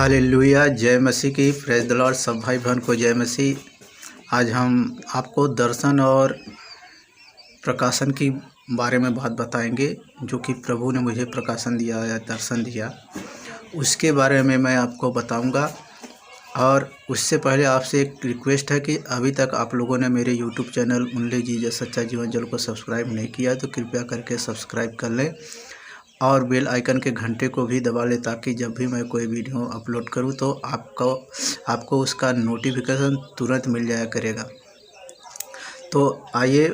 Hallelujah. जय मसीह की। Praise the Lord. सब भाई बहन को जय मसीह। आज हम आपको दर्शन और प्रकाशन की बारे में बात बताएंगे, जो कि प्रभु ने मुझे प्रकाशन दिया या दर्शन दिया, उसके बारे में मैं आपको बताऊंगा। और उससे पहले आपसे एक रिक्वेस्ट है कि अभी तक आप लोगों ने मेरे यूट्यूब चैनल ओनली जीसस सच्चा जीवन जल को सब्सक्राइब नहीं किया तो कृपया करके सब्सक्राइब कर लें और बेल आइकन के घंटे को भी दबा लें, ताकि जब भी मैं कोई वीडियो अपलोड करूं तो आपको उसका नोटिफिकेशन तुरंत मिल जाया करेगा। तो आइए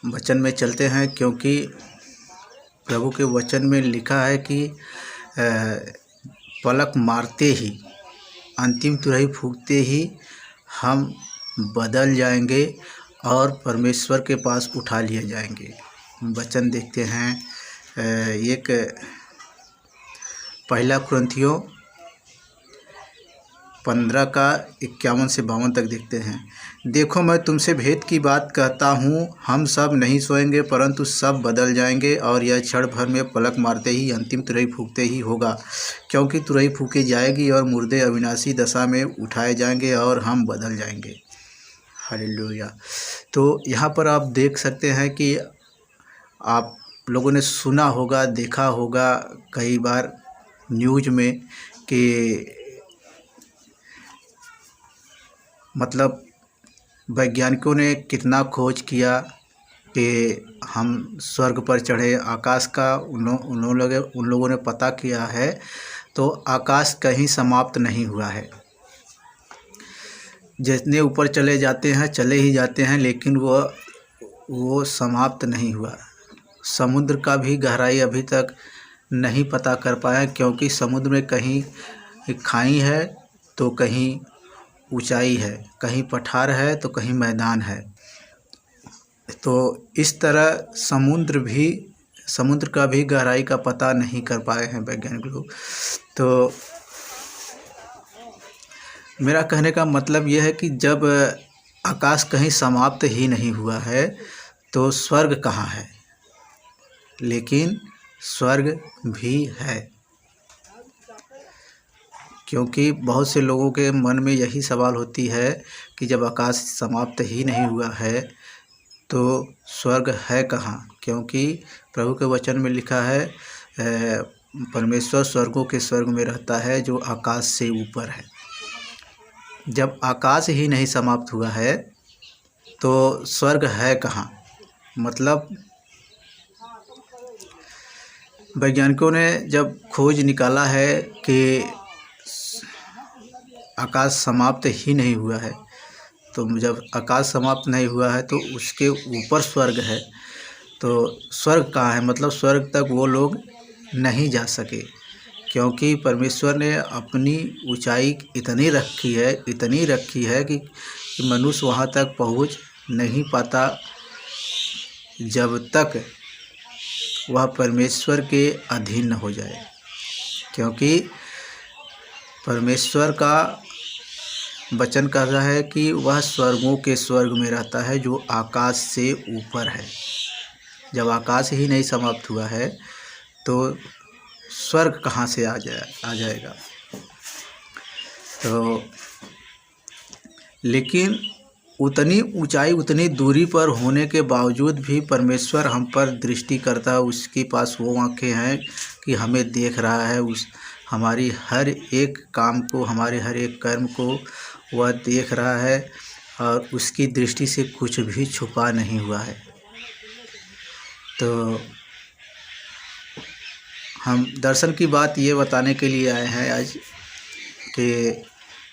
वचन में चलते हैं, क्योंकि प्रभु के वचन में लिखा है कि पलक मारते ही, अंतिम तुरही फूंकते ही हम बदल जाएंगे और परमेश्वर के पास उठा लिए जाएंगे। वचन देखते हैं, एक पहला कुरिन्थियों 15 का 51 से 52 तक देखते हैं। देखो, मैं तुमसे भेद की बात कहता हूँ, हम सब नहीं सोएंगे, परंतु सब बदल जाएंगे, और यह क्षण भर में पलक मारते ही, अंतिम तुरही फूंकते ही होगा। क्योंकि तुरही फूंकी जाएगी और मुर्दे अविनाशी दशा में उठाए जाएंगे और हम बदल जाएंगे। हालेलुया। तो यहाँ पर आप देख सकते हैं कि आप लोगों ने सुना होगा, देखा होगा कई बार न्यूज़ में कि मतलब वैज्ञानिकों ने कितना खोज किया कि हम स्वर्ग पर चढ़े, आकाश का उन लोगों ने पता किया है, तो आकाश कहीं समाप्त नहीं हुआ है। जितने ऊपर चले जाते हैं, चले ही जाते हैं, लेकिन वो समाप्त नहीं हुआ। समुद्र का भी गहराई अभी तक नहीं पता कर पाया, क्योंकि समुद्र में कहीं खाई है तो कहीं ऊंचाई है, कहीं पठार है तो कहीं मैदान है। तो इस तरह समुद्र का भी गहराई का पता नहीं कर पाए हैं वैज्ञानिक लोग। तो मेरा कहने का मतलब यह है कि जब आकाश कहीं समाप्त ही नहीं हुआ है तो स्वर्ग कहाँ है? लेकिन स्वर्ग भी है, क्योंकि बहुत से लोगों के मन में यही सवाल होती है कि जब आकाश समाप्त ही नहीं हुआ है तो स्वर्ग है कहाँ? क्योंकि प्रभु के वचन में लिखा है, परमेश्वर स्वर्गों के स्वर्ग में रहता है जो आकाश से ऊपर है। जब आकाश ही नहीं समाप्त हुआ है तो स्वर्ग है कहाँ? मतलब वैज्ञानिकों ने जब खोज निकाला है कि आकाश समाप्त ही नहीं हुआ है, तो जब आकाश समाप्त नहीं हुआ है तो उसके ऊपर स्वर्ग है, तो स्वर्ग कहाँ है? मतलब स्वर्ग तक वो लोग नहीं जा सके, क्योंकि परमेश्वर ने अपनी ऊंचाई इतनी रखी है कि मनुष्य वहाँ तक पहुँच नहीं पाता जब तक वह परमेश्वर के अधीन न हो जाए। क्योंकि परमेश्वर का वचन कह रहा है कि वह स्वर्गों के स्वर्ग में रहता है जो आकाश से ऊपर है। जब आकाश ही नहीं समाप्त हुआ है तो स्वर्ग कहाँ से आ जाएगा? तो लेकिन उतनी ऊंचाई, उतनी दूरी पर होने के बावजूद भी परमेश्वर हम पर दृष्टि करता है। उसके पास वो आँखें हैं कि हमें देख रहा है, हमारी हर एक काम को, हमारे हर एक कर्म को वह देख रहा है, और उसकी दृष्टि से कुछ भी छुपा नहीं हुआ है। तो हम दर्शन की बात ये बताने के लिए आए हैं आज कि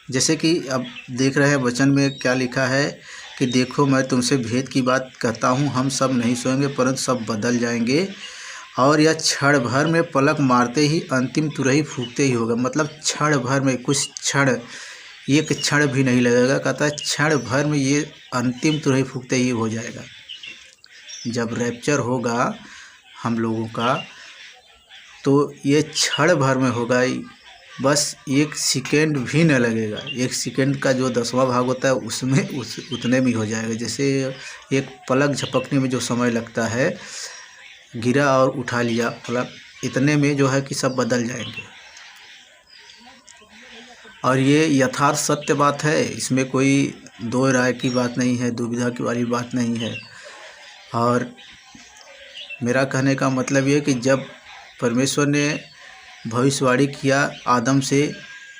जैसे कि अब देख रहे हैं वचन में क्या लिखा है कि देखो, मैं तुमसे भेद की बात कहता हूँ, हम सब नहीं सोएंगे, परंतु सब बदल जाएंगे, और यह क्षण भर में पलक मारते ही, अंतिम तुरही फूंकते ही होगा। मतलब क्षण भर में, कुछ क्षण, एक क्षण भी नहीं लगेगा। कहता है क्षण भर में ये अंतिम तुरही फूंकते ही हो जाएगा। जब रैप्चर होगा हम लोगों का तो ये क्षण भर में होगा, बस एक सेकेंड भी न लगेगा। एक सेकेंड का जो 10वां भाग होता है उसमें उतने में हो जाएगा। जैसे एक पलक झपकने में जो समय लगता है, गिरा और उठा लिया पलक, इतने में जो है कि सब बदल जाएंगे। और ये यथार्थ सत्य बात है, इसमें कोई दो राय की बात नहीं है, दुविधा की वाली बात नहीं है। और मेरा कहने का मतलब ये कि जब परमेश्वर ने भविष्यवाणी किया आदम से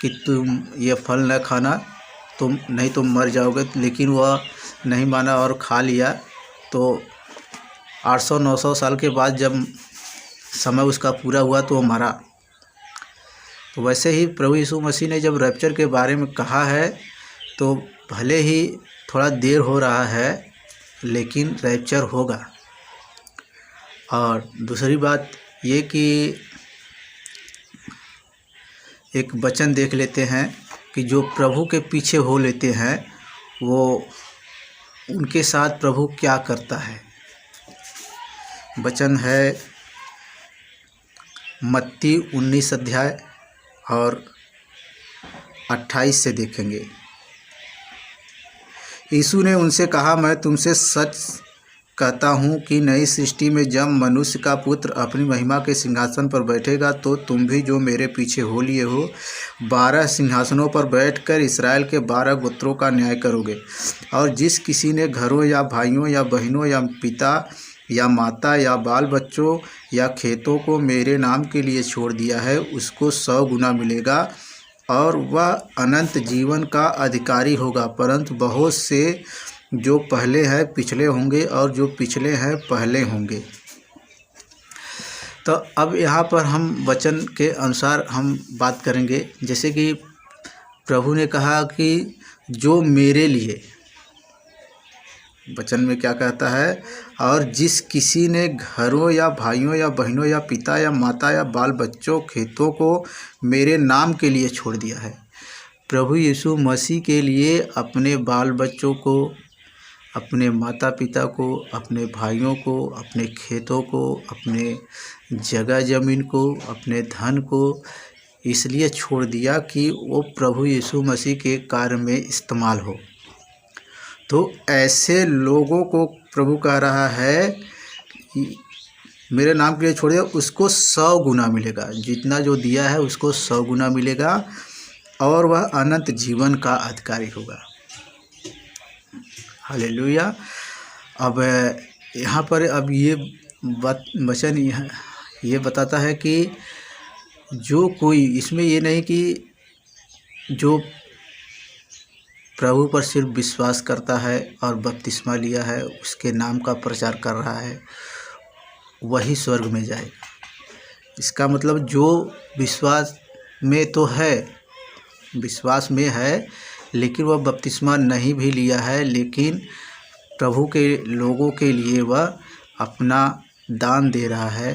कि तुम ये फल न खाना, तुम मर जाओगे, लेकिन वह नहीं माना और खा लिया, तो 800-900 साल के बाद जब समय उसका पूरा हुआ तो वो मरा। तो वैसे ही प्रभु यीशु मसीह ने जब रैप्चर के बारे में कहा है, तो भले ही थोड़ा देर हो रहा है, लेकिन रैप्चर होगा। और दूसरी बात ये कि एक वचन देख लेते हैं कि जो प्रभु के पीछे हो लेते हैं, वो उनके साथ प्रभु क्या करता है। वचन है मत्ती 19 अध्याय और 28 से देखेंगे। यीशु ने उनसे कहा, मैं तुमसे सच कहता हूँ कि नई सृष्टि में जब मनुष्य का पुत्र अपनी महिमा के सिंहासन पर बैठेगा, तो तुम भी जो मेरे पीछे हो लिए हो 12 सिंहासनों पर बैठकर इस्राएल के 12 गोत्रों का न्याय करोगे। और जिस किसी ने घरों या भाइयों या बहनों या पिता या माता या बाल बच्चों या खेतों को मेरे नाम के लिए छोड़ दिया है, उसको 100 गुना मिलेगा और वह अनंत जीवन का अधिकारी होगा। परंतु बहुत से जो पहले हैं पिछले होंगे और जो पिछले हैं पहले होंगे। तो अब यहाँ पर हम वचन के अनुसार हम बात करेंगे। जैसे कि प्रभु ने कहा कि जो मेरे लिए, वचन में क्या कहता है, और जिस किसी ने घरों या भाइयों या बहनों या पिता या माता या बाल बच्चों खेतों को मेरे नाम के लिए छोड़ दिया है। प्रभु यीशु मसीह के लिए अपने बाल बच्चों को, अपने माता पिता को, अपने भाइयों को, अपने खेतों को, अपने जगह ज़मीन को, अपने धन को इसलिए छोड़ दिया कि वो प्रभु यीशु मसीह के कार्य में इस्तेमाल हो। तो ऐसे लोगों को प्रभु कह रहा है कि मेरे नाम के लिए छोड़ दिया, उसको 100 गुना मिलेगा। जितना जो दिया है उसको 100 गुना मिलेगा और वह अनंत जीवन का अधिकारी होगा। हालेलुया। अब यहाँ पर अब ये वचन ये बताता है कि जो कोई, इसमें ये नहीं कि जो प्रभु पर सिर्फ विश्वास करता है और बपतिस्मा लिया है, उसके नाम का प्रचार कर रहा है, वही स्वर्ग में जाएगा। इसका मतलब जो विश्वास में तो है, विश्वास में है, लेकिन वह बपतिस्मा नहीं भी लिया है, लेकिन प्रभु के लोगों के लिए वह अपना दान दे रहा है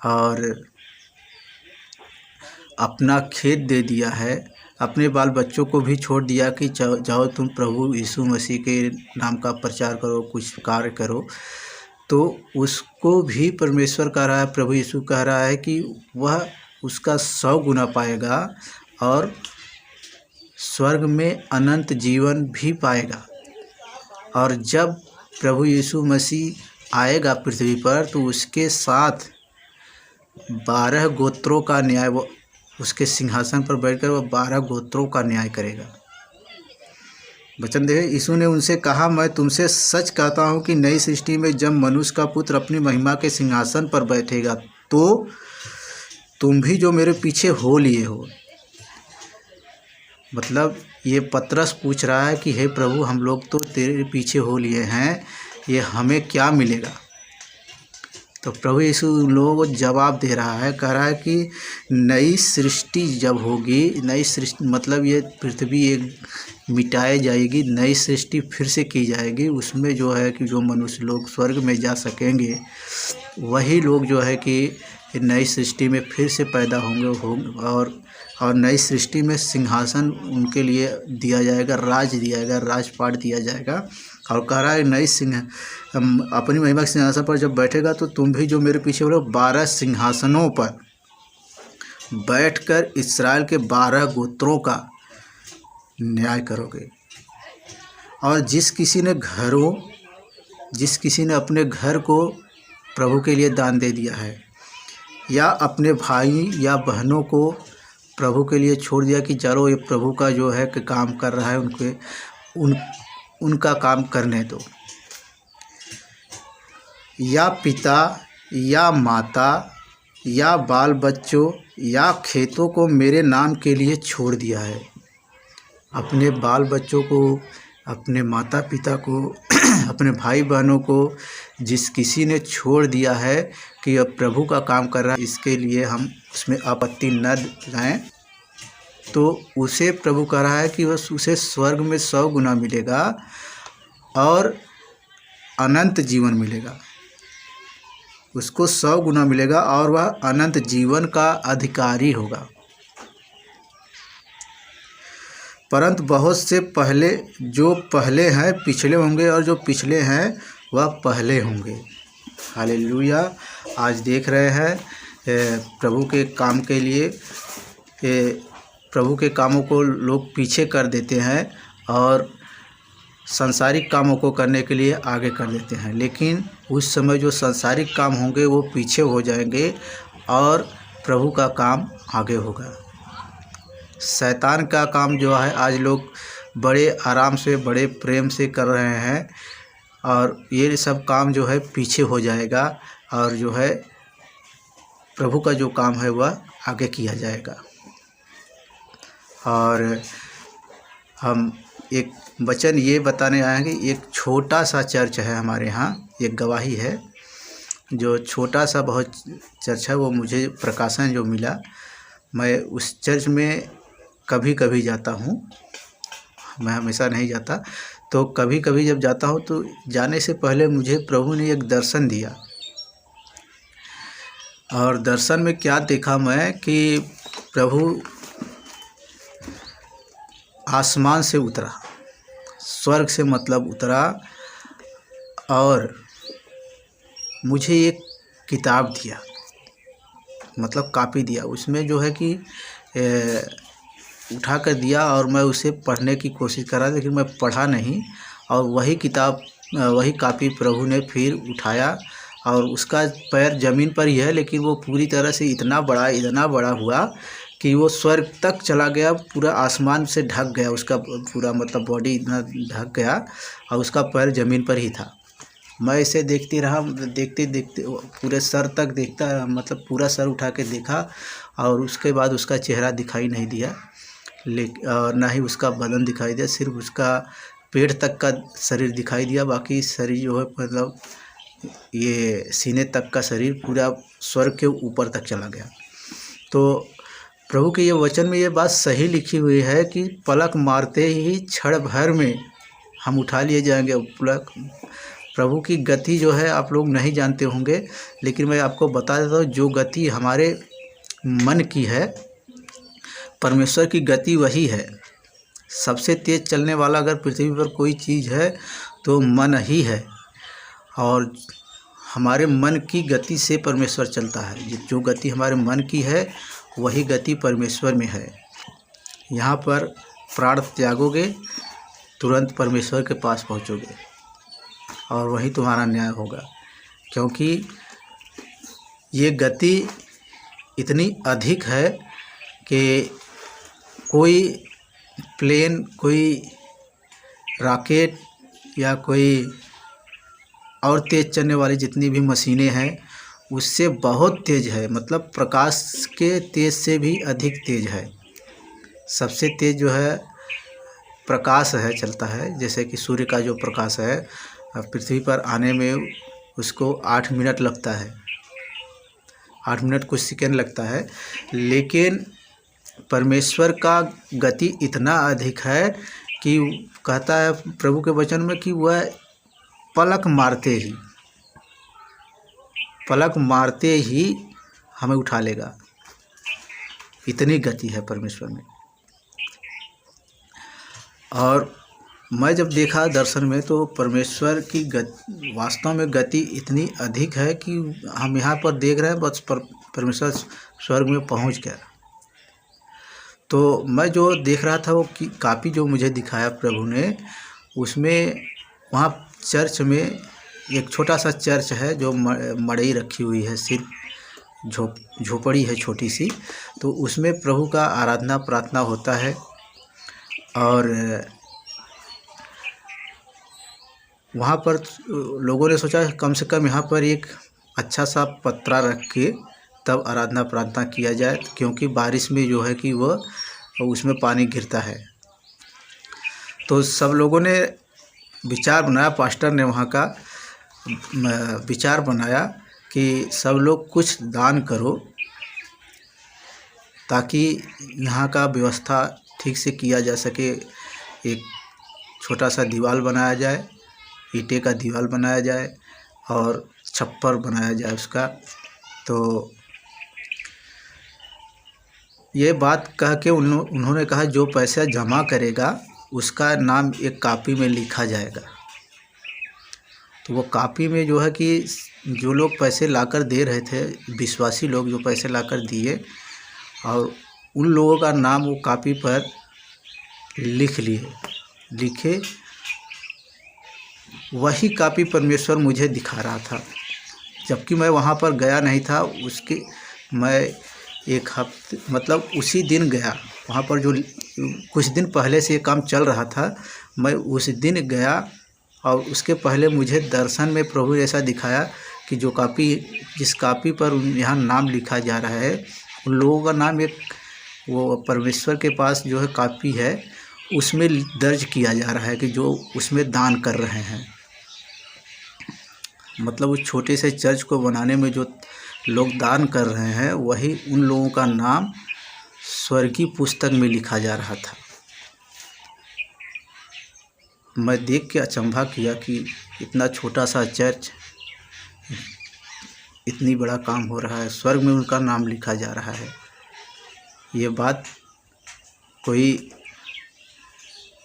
और अपना खेत दे दिया है, अपने बाल बच्चों को भी छोड़ दिया कि जाओ तुम प्रभु यीशु मसीह के नाम का प्रचार करो, कुछ कार्य करो। तो उसको भी परमेश्वर कह रहा है, प्रभु यीशु कह रहा है कि वह उसका 100 गुना पाएगा और स्वर्ग में अनंत जीवन भी पाएगा। और जब प्रभु यीशु मसीह आएगा पृथ्वी पर, तो उसके साथ 12 गोत्रों का न्याय, वो उसके सिंहासन पर बैठकर वह 12 गोत्रों का न्याय करेगा। वचन देखें, यीशु ने उनसे कहा, मैं तुमसे सच कहता हूँ कि नई सृष्टि में जब मनुष्य का पुत्र अपनी महिमा के सिंहासन पर बैठेगा, तो तुम भी जो मेरे पीछे हो लिए हो। मतलब ये पतरस पूछ रहा है कि हे प्रभु, हम लोग तो तेरे पीछे हो लिए हैं, ये हमें क्या मिलेगा। तो प्रभु यीशु उन लोगों को जवाब दे रहा है, कह रहा है कि नई सृष्टि जब होगी, नई सृष्टि मतलब ये पृथ्वी एक मिटाई जाएगी, नई सृष्टि फिर से की जाएगी। उसमें जो है कि जो मनुष्य लोग स्वर्ग में जा सकेंगे, वही लोग जो है कि नई सृष्टि में फिर से पैदा होंगे और नई सृष्टि में सिंहासन उनके लिए दिया जाएगा, राज दिया जाएगा, राजपाट दिया जाएगा। और कह रहा है नई अपनी महिमा के सिंहासन पर जब बैठेगा, तो तुम भी जो मेरे पीछे हो रहे हो 12 सिंहासनों पर बैठकर इस्राएल के 12 गोत्रों का न्याय करोगे। और जिस किसी ने अपने घर को प्रभु के लिए दान दे दिया है, या अपने भाई या बहनों को प्रभु के लिए छोड़ दिया कि चलो ये प्रभु का जो है कि काम कर रहा है, उन उनका काम करने दो। या पिता या माता या बाल बच्चों या खेतों को मेरे नाम के लिए छोड़ दिया है। अपने बाल बच्चों को, अपने माता पिता को अपने भाई बहनों को जिस किसी ने छोड़ दिया है कि अब प्रभु का काम कर रहा है, इसके लिए हम उसमें आपत्ति न लाएं, तो उसे प्रभु कह रहा है कि बस उसे स्वर्ग में 100 गुना मिलेगा और अनंत जीवन मिलेगा। उसको 100 गुना मिलेगा और वह अनंत जीवन का अधिकारी होगा। परंतु बहुत से पहले, जो पहले हैं पिछले होंगे और जो पिछले हैं वह पहले होंगे। हालेलुया। आज देख रहे हैं प्रभु के काम के लिए प्रभु के कामों को लोग पीछे कर देते हैं और सांसारिक कामों को करने के लिए आगे कर देते हैं, लेकिन उस समय जो सांसारिक काम होंगे वो पीछे हो जाएंगे और प्रभु का काम आगे होगा। शैतान का काम जो है आज लोग बड़े आराम से, बड़े प्रेम से कर रहे हैं और ये सब काम जो है पीछे हो जाएगा और जो है प्रभु का जो काम है वह आगे किया जाएगा। और हम एक वचन ये बताने आए हैं कि एक छोटा सा चर्च है हमारे यहाँ, एक गवाही है। जो छोटा सा बहुत चर्च है वो मुझे प्रकाशन जो मिला, मैं उस चर्च में कभी कभी जाता हूँ, मैं हमेशा नहीं जाता। तो कभी कभी जब जाता हूँ तो जाने से पहले मुझे प्रभु ने एक दर्शन दिया और दर्शन में क्या देखा मैं कि प्रभु आसमान से उतरा, स्वर्ग से मतलब उतरा और मुझे एक किताब दिया, मतलब कॉपी दिया। उसमें जो है कि उठा कर दिया और मैं उसे पढ़ने की कोशिश करा, लेकिन मैं पढ़ा नहीं। और वही किताब, वही कॉपी प्रभु ने फिर उठाया और उसका पैर ज़मीन पर ही है, लेकिन वो पूरी तरह से इतना बड़ा हुआ कि वो स्वर्ग तक चला गया, पूरा आसमान से ढक गया, उसका पूरा मतलब बॉडी इतना ढक गया और उसका पैर ज़मीन पर ही था। मैं इसे देखते रहा, देखते देखते पूरे सर तक देखता रहा, मतलब पूरा सर उठा के देखा और उसके बाद उसका चेहरा दिखाई नहीं दिया, लेकिन ना ही उसका बदन दिखाई दिया, सिर्फ उसका पेट तक का शरीर दिखाई दिया। बाकी शरीर जो है मतलब ये सीने तक का शरीर पूरा स्वर्ग के ऊपर तक चला गया। तो प्रभु के ये वचन में ये बात सही लिखी हुई है कि पलक मारते ही क्षण भर में हम उठा लिए जाएंगे। प्रभु की गति जो है आप लोग नहीं जानते होंगे, लेकिन मैं आपको बता देता हूँ, जो गति हमारे मन की है, परमेश्वर की गति वही है। सबसे तेज़ चलने वाला अगर पृथ्वी पर कोई चीज़ है तो मन ही है, और हमारे मन की गति से परमेश्वर चलता है। जो गति हमारे मन की है वही गति परमेश्वर में है। यहाँ पर प्राण त्यागोगे तुरंत परमेश्वर के पास पहुँचोगे और वही तुम्हारा न्याय होगा, क्योंकि ये गति इतनी अधिक है कि कोई प्लेन, कोई रॉकेट या कोई और तेज़ चलने वाली जितनी भी मशीनें हैं उससे बहुत तेज़ है, मतलब प्रकाश के तेज़ से भी अधिक तेज़ है। सबसे तेज़ जो है प्रकाश है, चलता है। जैसे कि सूर्य का जो प्रकाश है पृथ्वी पर आने में उसको 8 मिनट लगता है, 8 मिनट कुछ सेकंड लगता है, लेकिन परमेश्वर का गति इतना अधिक है कि कहता है प्रभु के वचन में कि वह पलक मारते ही हमें उठा लेगा। इतनी गति है परमेश्वर में। और मैं जब देखा दर्शन में तो परमेश्वर की वास्तव में गति इतनी अधिक है कि हम यहाँ पर देख रहे हैं बस परमेश्वर स्वर्ग में पहुँच गया। तो मैं जो देख रहा था वो कापी जो मुझे दिखाया प्रभु ने, उसमें वहाँ चर्च में एक छोटा सा चर्च है जो मड़ई रखी हुई है, सिर्फ झोपड़ी है छोटी सी, तो उसमें प्रभु का आराधना प्रार्थना होता है। और वहाँ पर लोगों ने सोचा कम से कम यहाँ पर एक अच्छा सा पतरा रख के तब आराधना प्रार्थना किया जाए, क्योंकि बारिश में जो है कि वह उसमें पानी गिरता है। तो सब लोगों ने विचार बनाया, पास्टर ने वहाँ का विचार बनाया कि सब लोग कुछ दान करो ताकि यहाँ का व्यवस्था ठीक से किया जा सके। एक छोटा सा दीवार बनाया जाए, ईंटे का दीवार बनाया जाए और छप्पर बनाया जाए उसका। तो ये बात कह के उन्होंने कहा जो पैसा जमा करेगा उसका नाम एक कॉपी में लिखा जाएगा। तो वो कॉपी में जो है कि जो लोग पैसे लाकर दे रहे थे, विश्वासी लोग जो पैसे लाकर दिए, और उन लोगों का नाम वो कॉपी पर लिखे। वही कॉपी परमेश्वर मुझे दिखा रहा था, जबकि मैं वहाँ पर गया नहीं था। मैं एक हफ्ते मतलब उसी दिन गया वहाँ पर, जो कुछ दिन पहले से ये काम चल रहा था। मैं उस दिन गया और उसके पहले मुझे दर्शन में प्रभु ऐसा दिखाया कि जिस कॉपी पर यहाँ नाम लिखा जा रहा है, उन लोगों का नाम एक वो परमेश्वर के पास जो है कॉपी है, उसमें दर्ज किया जा रहा है कि जो उसमें दान कर रहे हैं। मतलब उस छोटे से चर्च को बनाने में जो लोग दान कर रहे हैं, वही उन लोगों का नाम स्वर्गीय पुस्तक में लिखा जा रहा था। मैं देख के अचंभा किया कि इतना छोटा सा चर्च, इतनी बड़ा काम हो रहा है, स्वर्ग में उनका नाम लिखा जा रहा है। ये बात कोई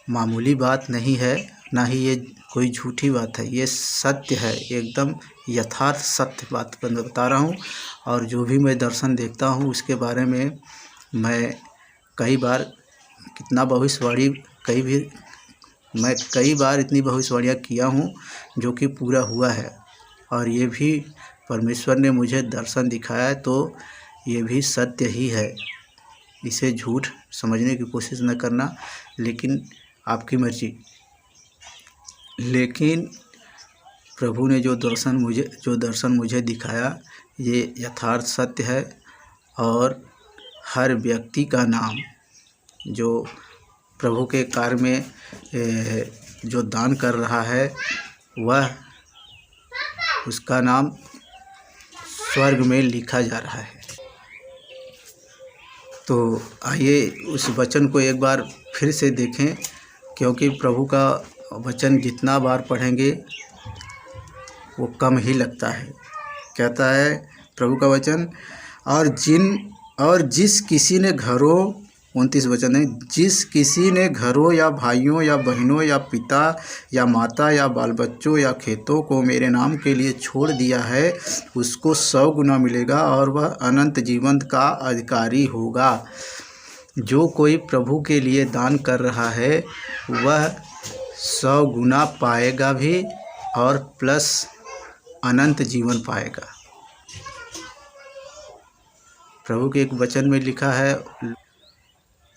मामूली बात नहीं है, ना ही ये कोई झूठी बात है, ये सत्य है, एकदम यथार्थ सत्य बात बता रहा हूँ। और जो भी मैं दर्शन देखता हूँ उसके बारे में मैं कई बार कई बार इतनी भविष्यवाणियाँ किया हूँ जो कि पूरा हुआ है। और ये भी परमेश्वर ने मुझे दर्शन दिखाया है, तो ये भी सत्य ही है। इसे झूठ समझने की कोशिश न करना, लेकिन आपकी मर्जी। लेकिन प्रभु ने जो दर्शन मुझे दिखाया, ये यथार्थ सत्य है। और हर व्यक्ति का नाम जो प्रभु के कार्य में जो दान कर रहा है, वह उसका नाम स्वर्ग में लिखा जा रहा है। तो आइए उस वचन को एक बार फिर से देखें, क्योंकि प्रभु का वचन जितना बार पढ़ेंगे वो कम ही लगता है। कहता है प्रभु का वचन, और जिस किसी ने घरों, 29 वचन है, जिस किसी ने घरों या भाइयों या बहनों या पिता या माता या बाल बच्चों या खेतों को मेरे नाम के लिए छोड़ दिया है, उसको 100 गुना मिलेगा और वह अनंत जीवन का अधिकारी होगा। जो कोई प्रभु के लिए दान कर रहा है वह 100 गुना पाएगा भी और प्लस अनंत जीवन पाएगा। प्रभु के एक वचन में लिखा है,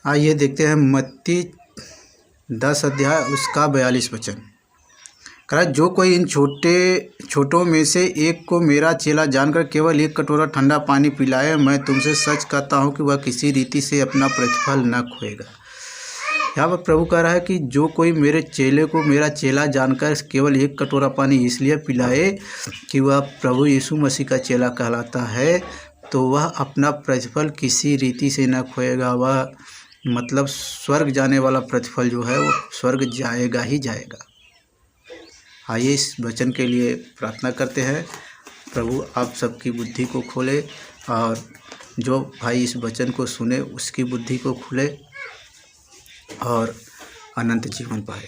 आइए देखते हैं मत्ती 10 अध्याय उसका 42 वचन। कहा, जो कोई इन छोटों में से एक को मेरा चेला जानकर केवल 1 कटोरा ठंडा पानी पिलाए, मैं तुमसे सच कहता हूँ कि वह किसी रीति से अपना प्रतिफल न खोएगा। यहाँ पर प्रभु कह रहा है कि जो कोई मेरे चेले को मेरा चेला जानकर केवल 1 कटोरा पानी इसलिए पिलाए कि वह प्रभु यीशु मसीह का चेला कहलाता है, तो वह अपना प्रतिफल किसी रीति से न खोएगा। वह मतलब स्वर्ग जाने वाला प्रतिफल जो है वो स्वर्ग जाएगा ही जाएगा। आइए इस वचन के लिए प्रार्थना करते हैं। प्रभु आप सबकी बुद्धि को खोले और जो भाई इस वचन को सुने उसकी बुद्धि को खुले और अनंत जीवन पाए।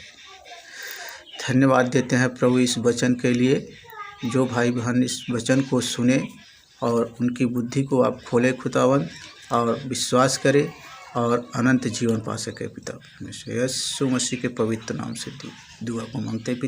धन्यवाद देते हैं प्रभु इस वचन के लिए। जो भाई बहन इस वचन को सुने और उनकी बुद्धि को आप खोले खुदावन, और विश्वास करें और अनंत जीवन पा सके। पिता यीशु मसीह के पवित्र नाम से दुआ को मांगते पिता।